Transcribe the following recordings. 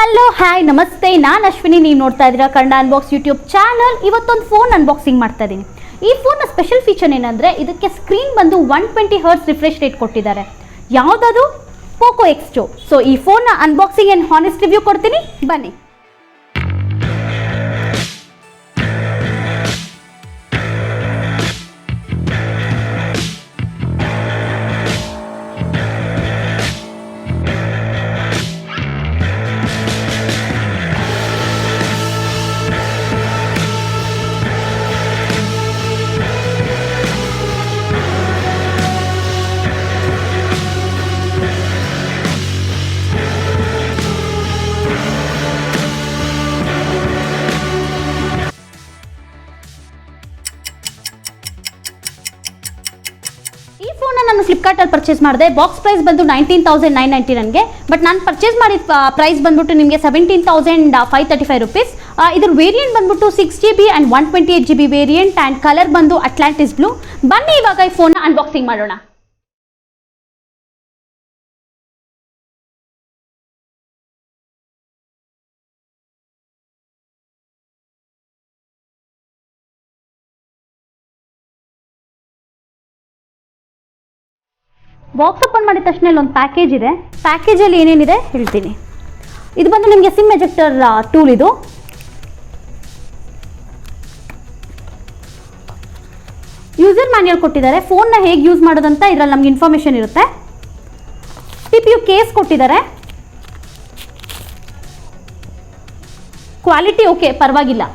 Hello hi ನಮಸ್ತೆ, ನಾನು ಅಶ್ವಿನಿ. ನೀವು ನೋಡ್ತಾ ಇದ್ದೀರಾ ಕನ್ನಡ ಅನ್ಬಾಕ್ಸ್ ಯೂಟ್ಯೂಬ್ ಚಾನಲ್. ಇವತ್ತೊಂದು ಫೋನ್ ಅನ್ಬಾಕ್ಸಿಂಗ್ ಮಾಡ್ತಾ ಇದ್ದೀನಿ. ಈ ಫೋನ್ನ ಸ್ಪೆಷಲ್ ಫೀಚರ್ ಏನಂದರೆ ಇದಕ್ಕೆ ಸ್ಕ್ರೀನ್ ಬಂದು 120 ಹರ್ಟ್ಸ್ ರಿಫ್ರೆಶ್ ರೇಟ್ ಕೊಟ್ಟಿದ್ದಾರೆ. ಯಾವುದದು? Poco X2. ಸೊ ಈ ಫೋನ್ನ ಅನ್ಬಾಕ್ಸಿಂಗ್ ಆ್ಯಂಡ್ ಹಾನೆಸ್ಟ್ ರಿವ್ಯೂ ಕೊಡ್ತೀನಿ, ಬನ್ನಿ. ಈ ಫೋನ್ನ ನಾನು ಫ್ಲಿಪ್ಕಾರ್ಟಲ್ಲಿ ಪರ್ಚೇಸ್ ಮಾಡಿದೆ. ಬಾಕ್ಸ್ ಪ್ರೈಸ್ ಬಂದು 19,990 ನನಗೆ. ಬಟ್ ನಾನು ಪರ್ಚೇಸ್ ಮಾಡಿದ ಪ್ರೈಸ್ ಬಂದ್ಬಿಟ್ಟು ನಿಮಗೆ 17,535 ರುಪೀಸ್. ಇದ್ರ ವೇರಿಯಂಟ್ ಬಂದ್ಬಿಟ್ಟು 6GB and 128GB variant and colour ಬಂದು ಅಟ್ಲಾಂಟಿಸ್ ಬ್ಲೂ. ಬನ್ನಿ ಇವಾಗ ಈ ಫೋನ್ನ ಅನ್ಬಾಕ್ಸಿಂಗ್ ಮಾಡೋಣ. ಬಾಕ್ಸ್ ಓಪನ್ ಮಾಡಿದ ತಕ್ಷಣ ಇಲ್ಲೊಂದು ಪ್ಯಾಕೇಜ್ ಇದೆ. ಪ್ಯಾಕೇಜಲ್ಲಿ ಏನೇನಿದೆ ಹೇಳ್ತೀನಿ. ಇದು ಬಂದು ನಿಮಗೆ ಸಿಮ್ ಎಜೆಕ್ಟರ್ ಟೂಲ್. ಇದು ಯೂಸರ್ ಮ್ಯಾನ್ಯಲ್ ಕೊಟ್ಟಿದ್ದಾರೆ. ಫೋನ್ನ ಹೇಗೆ ಯೂಸ್ ಮಾಡೋದಂತ ಇದರಲ್ಲಿ ನಮ್ಗೆ ಇನ್ಫಾರ್ಮೇಷನ್ ಇರುತ್ತೆ. CPU ಕೇಸ್ ಕೊಟ್ಟಿದ್ದಾರೆ. ಕ್ವಾಲಿಟಿ ಓಕೆ, ಪರವಾಗಿಲ್ಲ.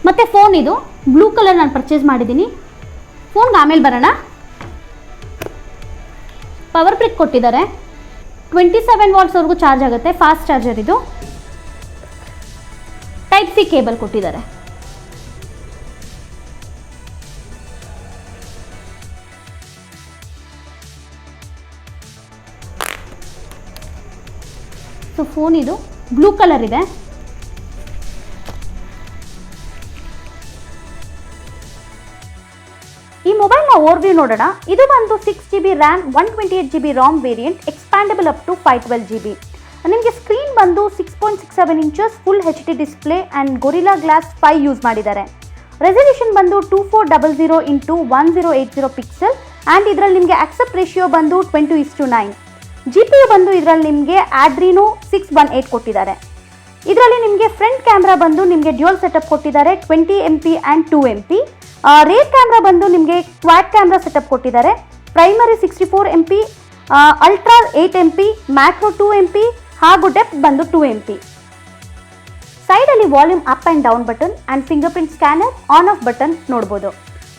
ಮತ್ತು ಫೋನ್ ಇದು ಬ್ಲೂ ಕಲರ್ ನಾನು ಪರ್ಚೇಸ್ ಮಾಡಿದ್ದೀನಿ. ಫೋನ್ಗೆ ಆಮೇಲೆ ಬರೋಣ. ಪವರ್ ಬ್ರೇಕ್ ಕೊಟ್ಟಿದ್ದಾರೆ. 27 ವಾಟ್ಸ್ವರೆಗೂ ಚಾರ್ಜ್ ಆಗುತ್ತೆ. ಫಾಸ್ಟ್ ಚಾರ್ಜರ್ ಇದು. ಟೈಪ್ ಸಿ ಕೇಬಲ್ ಕೊಟ್ಟಿದ್ದಾರೆ. ಸೊ ಫೋನ್ ಇದು ಬ್ಲೂ ಕಲರ್ ಇದೆ. ಈ ಮೊಬೈಲ್ನ ಓವರ್ವ್ಯೂ ನೋಡೋಣ. ಇದು ಬಂದು 6GB RAM, 128GB RAM variant, expandable up to 512GB. ನಿಮಗೆ ಸ್ಕ್ರೀನ್ ಬಂದು 6.67 inches full HD display and Gorilla Glass 5 use ಮಾಡಿದ್ದಾರೆ. ರೆಸಲ್ಯೂಷನ್ ಬಂದು 2400 ಇಂಟು 1080 ಪಿಕ್ಸೆಲ್ ಆ್ಯಂಡ್ ಇದರಲ್ಲಿ ನಿಮಗೆ ಆಕ್ಸೆಪ್ಟ್ ರೇಷಿಯೋ ಬಂದು 20:9. GPU ಬಂದು ಇದರಲ್ಲಿ ನಿಮಗೆ ಆಡ್ರಿನೋ 618 ಕೊಟ್ಟಿದ್ದಾರೆ. ಇದರಲ್ಲಿ ನಿಮಗೆ ಫ್ರಂಟ್ ಕ್ಯಾಮ್ರಾ ಬಂದು ನಿಮಗೆ ಡ್ಯುಯಲ್ ಸೆಟಪ್ ಕೊಟ್ಟಿದ್ದಾರೆ. 20MP and 2MP. Rare camera ಬಂದು ನಿಮಗೆ ಕ್ವಾಡ್ ಕ್ಯಾಮ್ರಾ ಸೆಟಪ್ ಕೊಟ್ಟಿದ್ದಾರೆ. Primary 64MP, ultra 8MP, macro 2MP ಹಾಗೂ ಡೆಪ್ತ್ ಬಂದು 2MP. ಸೈಡಲ್ಲಿ volume up and down button and finger print scanner, on off button ನೋಡ್ಬೋದು.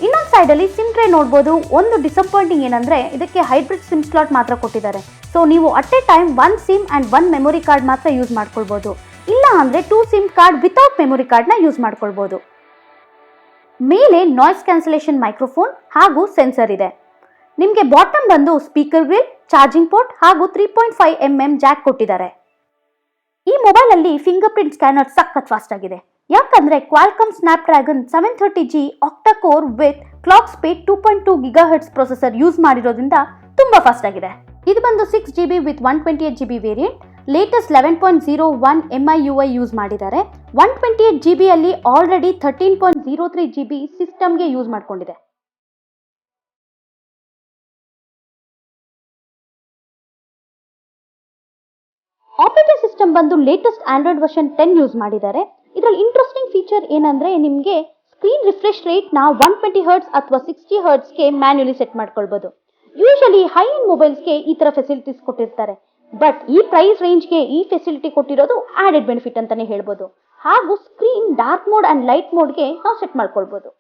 ಇನ್ನೊಂದು ಸೈಡಲ್ಲಿ ಸಿಮ್ ಟ್ರೇ ನೋಡ್ಬೋದು. ಒಂದು ಡಿಸಪಾಯಿಂಟಿಂಗ್ ಏನಂದರೆ ಇದಕ್ಕೆ ಹೈಬ್ರಿಡ್ ಸಿಮ್ ಸ್ಲಾಟ್ ಮಾತ್ರ ಕೊಟ್ಟಿದ್ದಾರೆ. ಸೊ ನೀವು at A time 1 sim and 1 memory card ಮಾತ್ರ ಯೂಸ್ ಮಾಡ್ಕೊಳ್ಬೋದು. ಇಲ್ಲ ಅಂದರೆ 2 ಸಿಮ್ ಕಾರ್ಡ್ ವಿತೌಟ್ ಮೆಮೊರಿ ಕಾರ್ಡ್ನ ಯೂಸ್ ಮಾಡ್ಕೊಳ್ಬೋದು. ಮೇಲೆ ನಾಯ್ಸ್ ಕ್ಯಾನ್ಸಲೇಷನ್ ಮೈಕ್ರೋಫೋನ್ ಹಾಗೂ ಸೆನ್ಸರ್ ಇದೆ. ನಿಮಗೆ ಬಾಟಮ್ ಬಂದು ಸ್ಪೀಕರ್ ಗ್ರಿಲ್, ಚಾರ್ಜಿಂಗ್ ಪೋರ್ಟ್ ಹಾಗೂ 3.5mm ಜಾಕ್ ಕೊಟ್ಟಿದ್ದಾರೆ. ಈ ಮೊಬೈಲಲ್ಲಿ ಫಿಂಗರ್ ಪ್ರಿಂಟ್ ಸ್ಕ್ಯಾನರ್ ಸಖತ್ ಫಾಸ್ಟ್ ಆಗಿದೆ. ಯಾಕಂದರೆ Qualcomm Snapdragon 730G ಆಕ್ಟಾ core with clock speed 2.2 GHz processor use ಮಾಡಿರೋದ್ರಿಂದ ತುಂಬ ಫಾಸ್ಟ್ ಆಗಿದೆ. ಇದು ಬಂದು 6GB with 128GB variant, latest 11.01 MIUI use ಮಾಡಿದ್ದಾರೆ. 128GB ಅಲ್ಲಿ ಆಲ್ರೆಡಿ 13.03GB ಸಿಸ್ಟಮ್ಗೆ ಯೂಸ್ ಮಾಡಿಕೊಂಡಿದೆ. ಆಪರೇಟಿಂಗ್ ಸಿಸ್ಟಮ್ ಬಂದು ಲೇಟೆಸ್ಟ್ ಆಂಡ್ರಾಯ್ಡ್ ವರ್ಷನ್ 10 ಯೂಸ್ ಮಾಡಿದ್ದಾರೆ. ಇದರಲ್ಲಿ ಇಂಟ್ರೆಸ್ಟಿಂಗ್ ಫೀಚರ್ ಏನಂದರೆ ನಿಮಗೆ ಸ್ಕ್ರೀನ್ ರಿಫ್ರೆಶ್ ರೇಟ್ನ 120 ಹರ್ಟ್ಸ್ ಅಥವಾ 60 ಹರ್ಟ್ಸ್ಗೆ ಮ್ಯಾನ್ಯುಲಿ ಸೆಟ್ ಮಾಡ್ಕೊಳ್ಬೋದು. ಯೂಶಲಿ ಹೈ ಎಂಡ್ ಮೊಬೈಲ್ಸ್ಗೆ ಈ ಥರ ಫೆಸಿಲಿಟೀಸ್ ಕೊಟ್ಟಿರ್ತಾರೆ. ಬಟ್ ಈ ಪ್ರೈಸ್ ರೇಂಜ್ಗೆ ಈ ಫೆಸಿಲಿಟಿ ಕೊಟ್ಟಿರೋದು ಆಡೆಡ್ ಬೆನಿಫಿಟ್ ಅಂತಾನೆ ಹೇಳ್ಬೋದು. ಹಾಗೂ screen dark mode and light ಮೋಡ್ಗೆ ನಾವು ಸೆಟ್ ಮಾಡ್ಕೊಳ್ಬೋದು.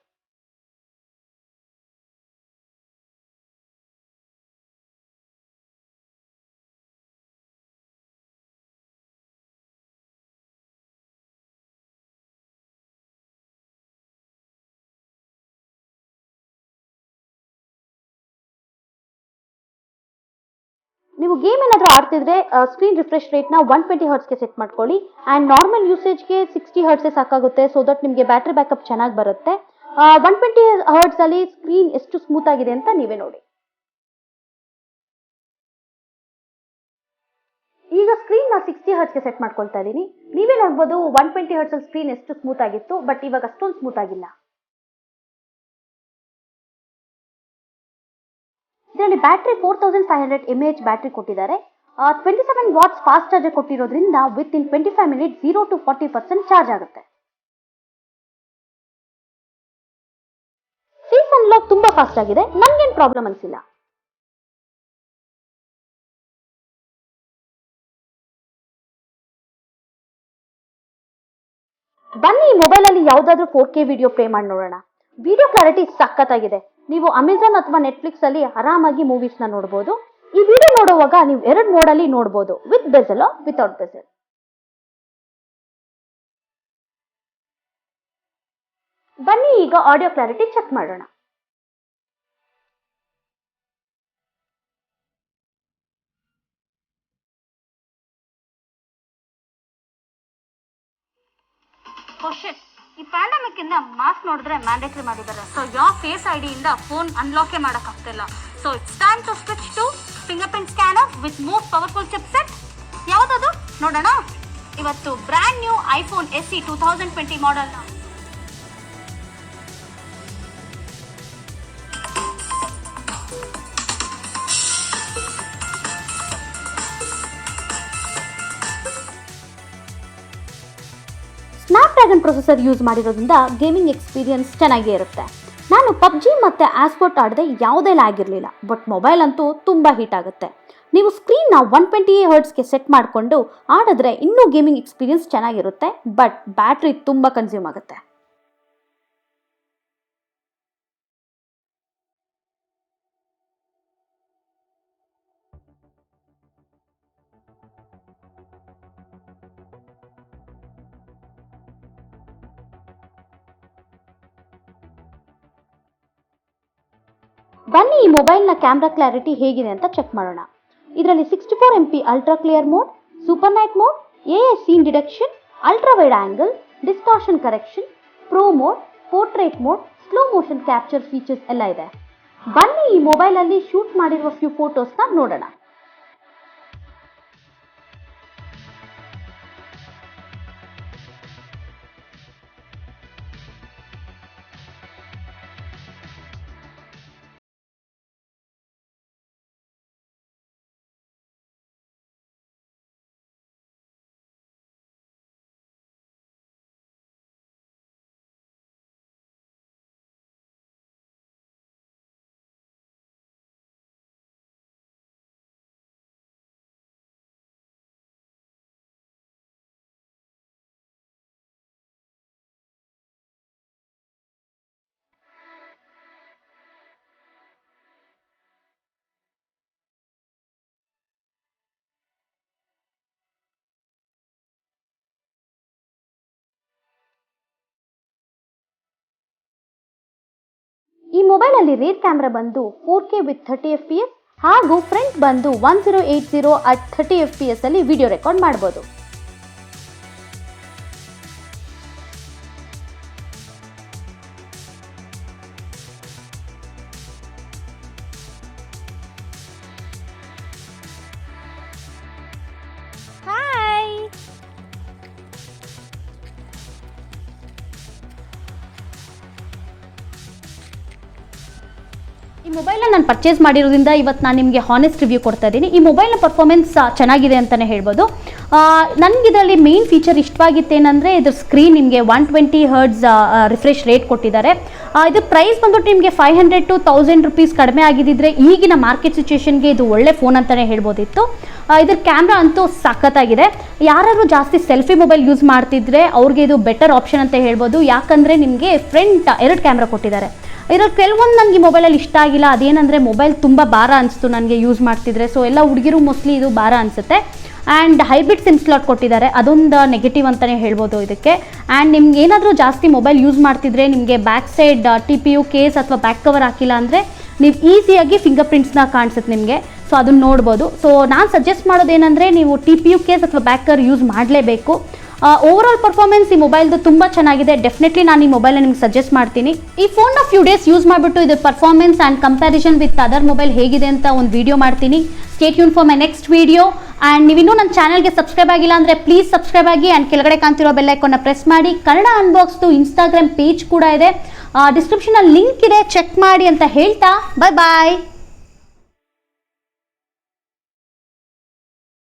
ನೀವು ಗೇಮ್ ಏನಾದರೂ ಆಡ್ತಿದ್ರೆ ಸ್ಕ್ರೀನ್ ರಿಫ್ರೆಶ್ ರೇಟ್ನ 120 ಹರ್ಟ್ಸ್ಗೆ ಸೆಟ್ ಮಾಡ್ಕೊಳ್ಳಿ. ಆ್ಯಂಡ್ ನಾರ್ಮಲ್ ಯೂಸೇಜ್ಗೆ 60 ಹರ್ಟ್ಸೇ ಸಾಕಾಗುತ್ತೆ. ಸೊ ದಟ್ ನಿಮಗೆ ಬ್ಯಾಟ್ರಿ ಬ್ಯಾಕಪ್ ಚೆನ್ನಾಗಿ ಬರುತ್ತೆ. 120 ಹರ್ಟ್ಸಲ್ಲಿ ಸ್ಕ್ರೀನ್ ಎಷ್ಟು ಸ್ಮೂತ್ ಆಗಿದೆ ಅಂತ ನೀವೇ ನೋಡಿ. ಈಗ ಸ್ಕ್ರೀನ್ನ 60 ಹರ್ಟ್ಸ್ಗೆ ಸೆಟ್ ಮಾಡ್ಕೊಳ್ತಾ ಇದ್ದೀನಿ. ನೀವೇ ನೋಡ್ಬೋದು 120 ಹರ್ಟ್ಸ್ ಸ್ಕ್ರೀನ್ ಎಷ್ಟು ಸ್ಮೂತ್ ಆಗಿತ್ತು, ಬಟ್ ಇವಾಗ ಅಷ್ಟೊಂದು ಸ್ಮೂತ್ ಆಗಿಲ್ಲ. ಇದರಲ್ಲಿ ಬ್ಯಾಟ್ರಿ 4500 mAh ಬ್ಯಾಟ್ರಿ ಕೊಟ್ಟಿದ್ದಾರೆ. 27 ವಾಟ್ಸ್ ಫಾಸ್ಟ್ ಚಾರ್ಜರ್ ಕೊಟ್ಟಿರೋದ್ರಿಂದ within 25 minute 0 to 40% charge ಆಗುತ್ತೆ. ಫೇಸ್ ಅನ್ಲಾಕ್ ತುಂಬಾ ಫಾಸ್ಟ್ ಆಗಿದೆ, ನನ್ಗೇನು ಪ್ರಾಬ್ಲಮ್ ಅನಿಸಿಲ್ಲ. ಬನ್ನಿ ಈ ಮೊಬೈಲ್ ಅಲ್ಲಿ ಯಾವ್ದಾದ್ರು 4K ವಿಡಿಯೋ ಪ್ಲೇ ಮಾಡಿ ನೋಡೋಣ. ವಿಡಿಯೋ ಕ್ಲಾರಿಟಿ ಸಖತ್ತಾಗಿದೆ. ನೀವು ಅಮೆಜಾನ್ ಅಥವಾ ನೆಟ್ಫ್ಲಿಕ್ಸ್ ಅಲ್ಲಿ ಆರಾಮಾಗಿ ಮೂವೀಸ್ ನ ನೋಡಬಹುದು. ಈ ವಿಡಿಯೋ ನೋಡುವಾಗ ನೀವು 2 ಮೋಡ್ ಅಲ್ಲಿ ನೋಡಬಹುದು, ವಿತ್ ಬೆಸೆಲ್ ವಿತೌಟ್ ಬೆಸೆಲ್. ಬನ್ನಿ ಈಗ ಆಡಿಯೋ ಕ್ಲಾರಿಟಿ ಚೆಕ್ ಮಾಡೋಣ. ಈ ಪ್ಯಾಂಡಮಿಕ್ ಇಂದ ಮಾಸ್ಕ್ ನೋಡಿದ್ರೆ ಮ್ಯಾಂಡೇಟರಿ ಮಾಡಿದ್ದಾರೆ. ಸೊ ಯಾವ ಫೇಸ್ ಐಡಿ ಇಂದ ಫೋನ್ ಅನ್ಲಾಕೇ ಮಾಡಕ್ ಆಗ್ತಿಲ್ಲ. So it's time to switch to fingerprint scanner with most powerful chipset. ಯಾವ್ದದು ನೋಡೋಣ. ಇವತ್ತು brand new iPhone SE 2020 model. Snapdragon processor use ಮಾಡಿರೋದ್ರಿಂದ ಗೇಮಿಂಗ್ ಎಕ್ಸ್ಪೀರಿಯನ್ಸ್ ಚೆನ್ನಾಗೇ ಇರುತ್ತೆ. ನಾನು ಪಬ್ಜಿ ಮತ್ತು ಆಸ್ಪೋರ್ಟ್ ಆಡದೆ ಯಾವುದೇ ಲ್ಯಾಗ್ ಇರಲಿಲ್ಲ, ಬಟ್ ಮೊಬೈಲ್ ಅಂತೂ ತುಂಬ ಹೀಟ್ ಆಗುತ್ತೆ. ನೀವು ಸ್ಕ್ರೀನ್ನ 120 ಹರ್ಟ್ಸ್ಗೆ ಸೆಟ್ ಮಾಡಿಕೊಂಡು ಆಡಿದ್ರೆ ಇನ್ನೂ ಗೇಮಿಂಗ್ ಎಕ್ಸ್ಪೀರಿಯನ್ಸ್ ಚೆನ್ನಾಗಿರುತ್ತೆ, ಬಟ್ ಬ್ಯಾಟ್ರಿ ತುಂಬ ಕನ್ಸ್ಯೂಮ್ ಆಗುತ್ತೆ. ಬನ್ನಿ ಈ ಮೊಬೈಲ್ನ ಕ್ಯಾಮ್ರಾ ಕ್ಲಾರಿಟಿ ಹೇಗಿದೆ ಅಂತ ಚೆಕ್ ಮಾಡೋಣ. ಇದರಲ್ಲಿ 64 MP ultra clear mode, super night mode, AS scene detection, ultra wide angle, distortion correction, pro mode, portrait mode, slow motion capture features ಎಲ್ಲ ಇದೆ. ಬನ್ನಿ ಈ ಮೊಬೈಲಲ್ಲಿ ಶೂಟ್ ಮಾಡಿರುವ ಫ್ಯೂ ಫೋಟೋಸ್ನ ನೋಡೋಣ. ಈ ಮೊಬೈಲಲ್ಲಿ ರೇರ್ ಕ್ಯಾಮ್ರಾ ಬಂದು 4K ವಿತ್ 30 FPS ಹಾಗೂ ಫ್ರಂಟ್ ಬಂದು 1080 at 30 FPS ಅಲ್ಲಿ ವಿಡಿಯೋ ರೆಕಾರ್ಡ್ ಮಾಡಬಹುದು. ಈ ಮೊಬೈಲ್ನ ನಾನು ಪರ್ಚೇಸ್ ಮಾಡಿರೋದ್ರಿಂದ ಇವತ್ತು ನಾನು ನಿಮಗೆ ಹಾನೆಸ್ಟ್ ರಿವ್ಯೂ ಕೊಡ್ತಾ ಇದ್ದೀನಿ. ಈ ಮೊಬೈಲ್ನ ಪರ್ಫಾರ್ಮೆನ್ಸ್ ಚೆನ್ನಾಗಿದೆ ಅಂತಲೇ ಹೇಳ್ಬೋದು. ನನಗೆ ಇದರಲ್ಲಿ ಮೇನ್ ಫೀಚರ್ ಇಷ್ಟವಾಗಿತ್ತೇನೆಂದರೆ ಇದ್ರ ಸ್ಕ್ರೀನ್ ನಿಮಗೆ 120 ಹರ್ಟ್ಸ್ ರಿಫ್ರೆಶ್ ರೇಟ್ ಕೊಟ್ಟಿದ್ದಾರೆ. ಇದ್ರ ಪ್ರೈಸ್ ಬಂದ್ಬಿಟ್ಟು ನಿಮಗೆ 500 to 1000 rupees ಕಡಿಮೆ ಆಗಿದ್ದಿದ್ರೆ ಈಗಿನ ಮಾರ್ಕೆಟ್ ಸಿಚುವೇಶನ್ಗೆ ಇದು ಒಳ್ಳೆ ಫೋನ್ ಅಂತಲೇ ಹೇಳ್ಬೋದಿತ್ತು. ಇದ್ರ ಕ್ಯಾಮ್ರಾ ಅಂತೂ ಸಖತ್ತಾಗಿದೆ. ಯಾರಾದರೂ ಜಾಸ್ತಿ ಸೆಲ್ಫಿ ಮೊಬೈಲ್ ಯೂಸ್ ಮಾಡ್ತಿದ್ರೆ ಅವ್ರಿಗೆ ಇದು ಬೆಟರ್ ಆಪ್ಷನ್ ಅಂತ ಹೇಳ್ಬೋದು. ಯಾಕಂದರೆ ನಿಮಗೆ ಫ್ರಂಟ್ 2 ಕ್ಯಾಮ್ರಾ ಕೊಟ್ಟಿದ್ದಾರೆ. ಇದರಲ್ಲಿ ಕೆಲವೊಂದು ನನಗೆ ಮೊಬೈಲಲ್ಲಿ ಇಷ್ಟ ಆಗಿಲ್ಲ. ಅದೇನೆಂದರೆ ಮೊಬೈಲ್ ತುಂಬ ಭಾರ ಅನಿಸ್ತು ನನಗೆ ಯೂಸ್ ಮಾಡ್ತಿದ್ರೆ. ಸೊ ಎಲ್ಲ ಹುಡುಗಿರು ಮೋಸ್ಟ್ಲಿ ಇದು ಭಾರ ಅನಿಸುತ್ತೆ. ಆ್ಯಂಡ್ ಹೈಬ್ರಿಡ್ ಸಿಮ್ ಸ್ಲಾಟ್ ಕೊಟ್ಟಿದ್ದಾರೆ, ಅದೊಂದು ನೆಗೆಟಿವ್ ಅಂತಲೇ ಹೇಳ್ಬೋದು ಇದಕ್ಕೆ. ಆ್ಯಂಡ್ ನಿಮ್ಗೆ ಏನಾದರೂ ಜಾಸ್ತಿ ಮೊಬೈಲ್ ಯೂಸ್ ಮಾಡ್ತಿದ್ರೆ ನಿಮಗೆ ಬ್ಯಾಕ್ ಸೈಡ್ TPU ಕೇಸ್ ಅಥವಾ ಬ್ಯಾಕ್ ಕವರ್ ಹಾಕಿಲ್ಲ ಅಂದರೆ ನೀವು ಈಸಿಯಾಗಿ ಫಿಂಗರ್ ಪ್ರಿಂಟ್ಸ್ನ ಕಾಣಿಸುತ್ತೆ ನಿಮಗೆ. ಸೊ ಅದನ್ನು ನೋಡ್ಬೋದು. ಸೊ ನಾನು ಸಜೆಸ್ಟ್ ಮಾಡೋದೇನೆಂದರೆ ನೀವು TPU ಕೇಸ್ ಅಥವಾ ಬ್ಯಾಕ್ ಕವರ್ ಯೂಸ್ ಮಾಡಲೇಬೇಕು. ಓವರಾಲ್ ಪರ್ಫಾರ್ಮೆನ್ಸ್ ಈ ಮೊಬೈಲ್ದು ತುಂಬ ಚೆನ್ನಾಗಿದೆ. ಡೆಫಿನೆಟ್ಲಿ ನಾನು ಈ ಮೊಬೈಲ್ನ ನಿಮ್ಗೆ ಸಜೆಸ್ಟ್ ಮಾಡ್ತೀನಿ. ಈ ಫೋನ್ನ ಫ್ಯೂ ಡೇಸ್ ಯೂಸ್ ಮಾಡಿಬಿಟ್ಟು ಇದ್ರ performance and comparison with other mobile ಹೇಗಿದೆ ಅಂತ ಒಂದು ವಿಡಿಯೋ ಮಾಡ್ತೀನಿ. Stay tune for my next video. And ನೀವಿನ್ನೂ ನನ್ನ ಚಾನಲ್ಗೆ ಸಬ್ಸ್ಕ್ರೈಬ್ ಆಗಿಲ್ಲ ಅಂದರೆ ಪ್ಲೀಸ್ ಸಬ್ಸ್ಕ್ರೈಬ್ ಆಗಿ ಆ್ಯಂಡ್ ಕೆಳಗಡೆ ಕಾಣ್ತಿರೋ ಬೆಲ್ ಐಕಾನ್ನ ಪ್ರೆಸ್ ಮಾಡಿ. ಕನ್ನಡ ಅನ್ಬಾಕ್ಸ್ದು ಇನ್ಸ್ಟಾಗ್ರಾಮ್ ಪೇಜ್ ಕೂಡ ಇದೆ, ಡಿಸ್ಕ್ರಿಪ್ಷನಲ್ಲಿ ಲಿಂಕ್ ಇದೆ, ಚೆಕ್ ಮಾಡಿ ಅಂತ ಹೇಳ್ತಾ ಬಾಯ್.